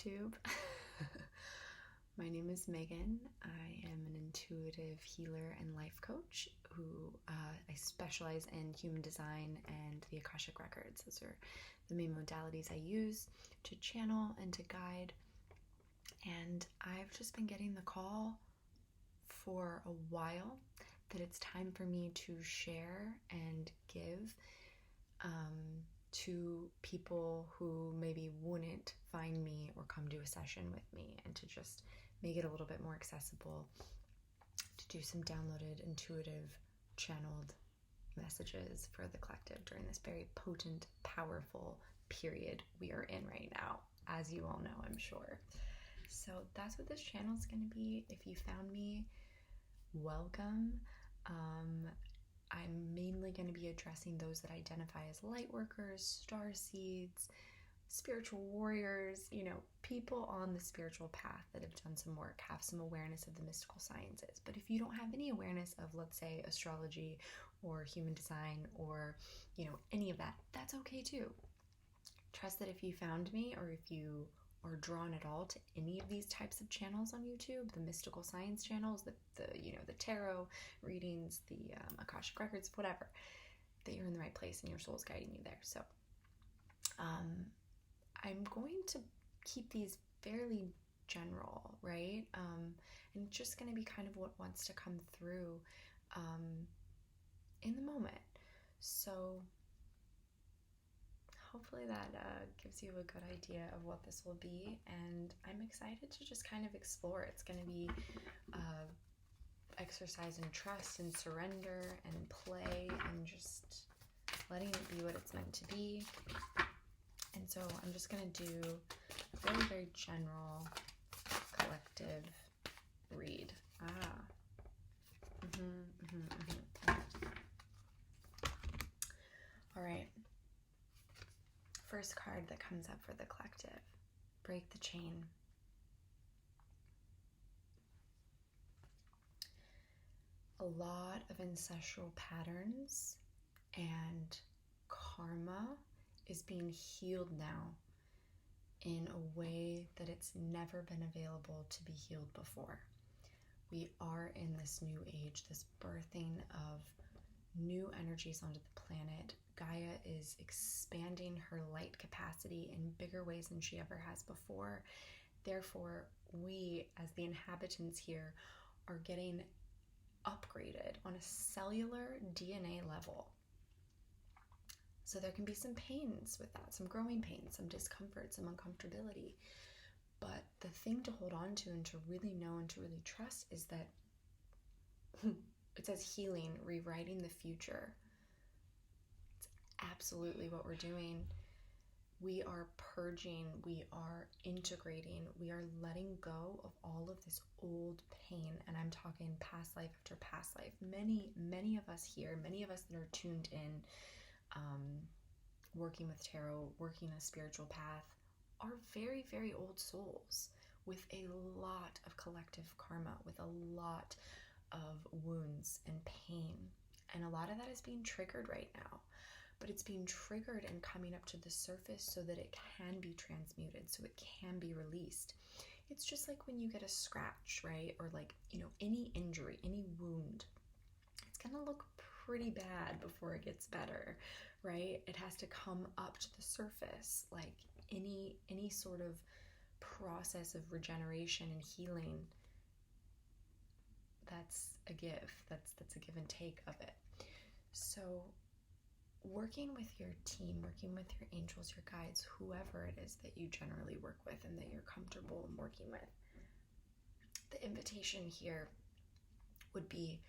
YouTube. My name is Megan. I am an intuitive healer and life coach who I specialize in human design and the Akashic Records. Those are the main modalities I use to channel and to guide. And I've just been getting the call for a while that it's time for me to share and give to people who maybe wouldn't find me or come do a session with me, and to just make it a little bit more accessible, to do some downloaded, intuitive, channeled messages for the collective during this very potent, powerful period we are in right now, as you all know, I'm sure. So that's what this channel is going to be. If you found me, welcome. I'm mainly going to be addressing those that identify as light workers, star seeds, spiritual warriors, people on the spiritual path that have done some work, have some awareness of the mystical sciences. But if you don't have any awareness of, let's say, astrology or human design or, any of that, that's okay too. Trust that if you found me, or if you are drawn at all to any of these types of channels on YouTube, the mystical science channels, the tarot readings, the Akashic Records, whatever, that you're in the right place and your soul's guiding you there. So I'm going to keep these fairly general, right? And just going to be kind of what wants to come through in the moment. So hopefully that gives you a good idea of what this will be, and I'm excited to just kind of explore. It's going to be exercise in trust and surrender and play and just letting it be what it's meant to be. And so I'm just going to do a very, very general collective read. All right. First card that comes up for the collective, break the chain. A lot of ancestral patterns and karma is being healed now in a way that it's never been available to be healed before. We are in this new age, this birthing of new energies onto the planet. Gaia is expanding her light capacity in bigger ways than she ever has before. Therefore, we, as the inhabitants here, are getting upgraded on a cellular DNA level. So there can be some pains with that, some growing pains, some discomfort, some uncomfortability. But the thing to hold on to and to really know and to really trust is that it says healing, rewriting the future. It's absolutely what we're doing. We are purging, we are integrating, we are letting go of all of this old pain. And I'm talking past life after past life. Many of us here, many of us that are tuned in, working with tarot, working a spiritual path, are very, very old souls with a lot of collective karma, with a lot of wounds and pain. And a lot of that is being triggered right now. But it's being triggered and coming up to the surface so that it can be transmuted, so it can be released. It's just like when you get a scratch, right? Or any injury, any wound. It's going to look pretty bad before it gets better, right? It has to come up to the surface. Like any sort of process of regeneration and healing, that's a give. That's a give and take of it. So working with your team, working with your angels, your guides, whoever it is that you generally work with and that you're comfortable in working with, the invitation here would be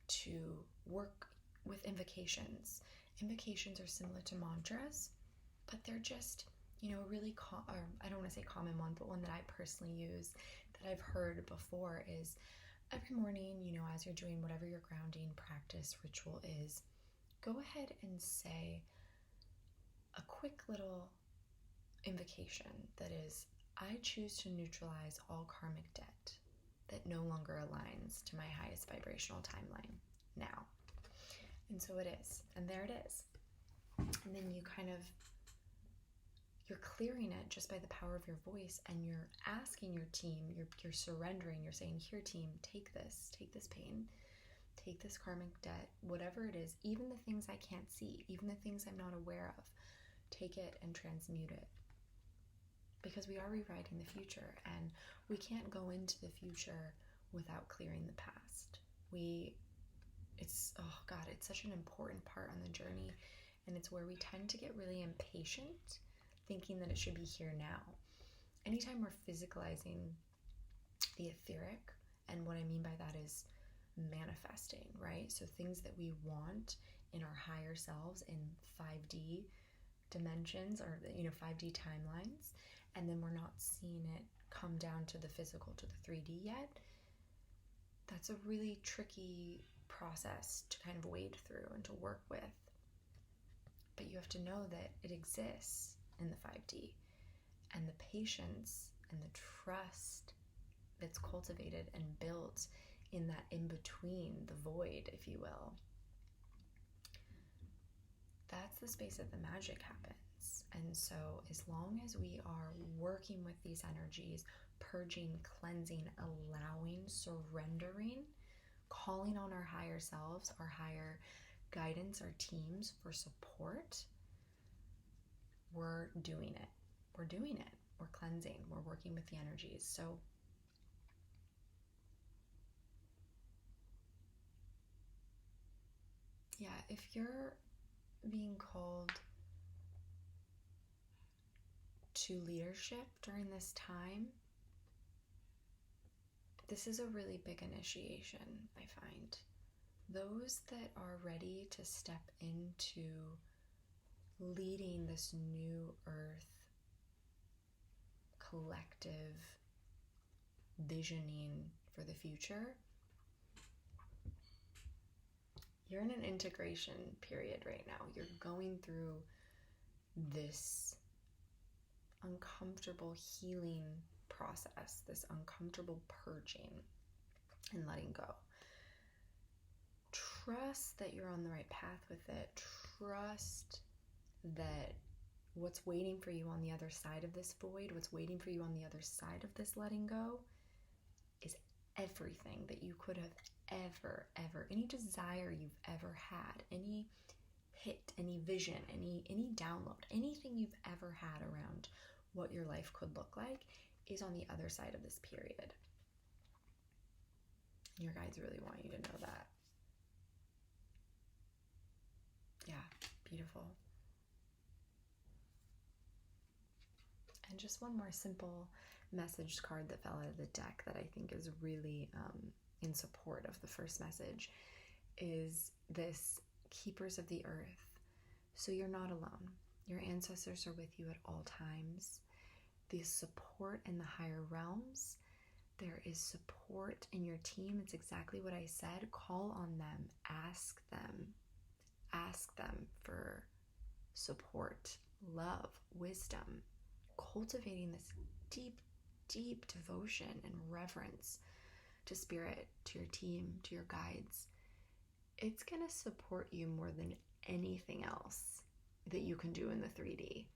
to work with invocations. Invocations are similar to mantras, but they're just, really I don't want to say common one, but one that I personally use, that I've heard before, is every morning, as you're doing whatever your grounding practice ritual is, go ahead and say a quick little invocation that is, I choose to neutralize all karmic debt that no longer aligns to my highest vibrational timeline now. And so it is, and there it is. And then you kind of you're clearing it just by the power of your voice, and you're asking your team, you're surrendering, you're saying, here team, take this pain, take this karmic debt, whatever it is, even the things I can't see, even the things I'm not aware of, take it and transmute it. Because we are rewriting the future, and we can't go into the future without clearing the past. It's such an important part on the journey, and it's where we tend to get really impatient, thinking that it should be here now. Anytime we're physicalizing the etheric, and what I mean by that is manifesting, right? So things that we want in our higher selves in 5D dimensions, or 5D timelines, and then we're not seeing it come down to the physical, to the 3D yet. That's a really tricky process to kind of wade through and to work with. But you have to know that it exists in the 5D, and the patience and the trust that's cultivated and built in that in-between, the void, if you will, that's the space that the magic happens. And so as long as we are working with these energies, purging, cleansing, allowing, surrendering, calling on our higher selves, our higher guidance, our teams for support, we're doing it. We're doing it. We're cleansing. We're working with the energies. So yeah, if you're being called to leadership during this time, this is a really big initiation, I find. Those that are ready to step into leading this new earth collective visioning for the future, you're in an integration period right now. You're going through this uncomfortable healing process, this uncomfortable purging and letting go. Trust that you're on the right path with it. Trust that what's waiting for you on the other side of this void, what's waiting for you on the other side of this letting go, is everything that you could have ever, any desire you've ever had, any hit, any vision, any download, anything you've ever had around what your life could look like is on the other side of this period. Your guides really want you to know that. Yeah, beautiful. And just one more simple message card that fell out of the deck that I think is really in support of the first message is this: keepers of the earth. So you're not alone. Your ancestors are with you at all times. The support in the higher realms. There is support in your team. It's exactly what I said. Call on them. Ask them. Ask them for support, love, wisdom. Cultivating this deep, deep devotion and reverence to spirit, to your team, to your guides. It's going to support you more than anything else that you can do in the 3D.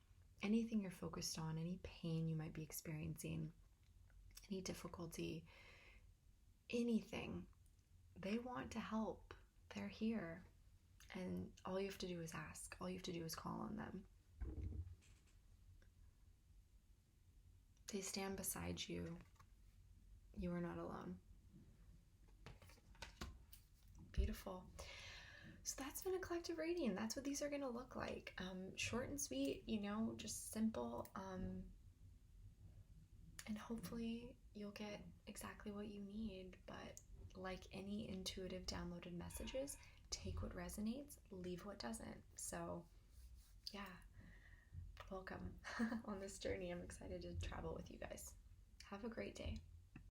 Anything you're focused on, any pain you might be experiencing, any difficulty, anything, they want to help. They're here. And all you have to do is ask. All you have to do is call on them. They stand beside you. You are not alone. Beautiful. So that's been a collective reading. That's what these are going to look like. Short and sweet, just simple. And hopefully you'll get exactly what you need. But like any intuitive downloaded messages, take what resonates, leave what doesn't. So yeah, welcome on this journey. I'm excited to travel with you guys. Have a great day.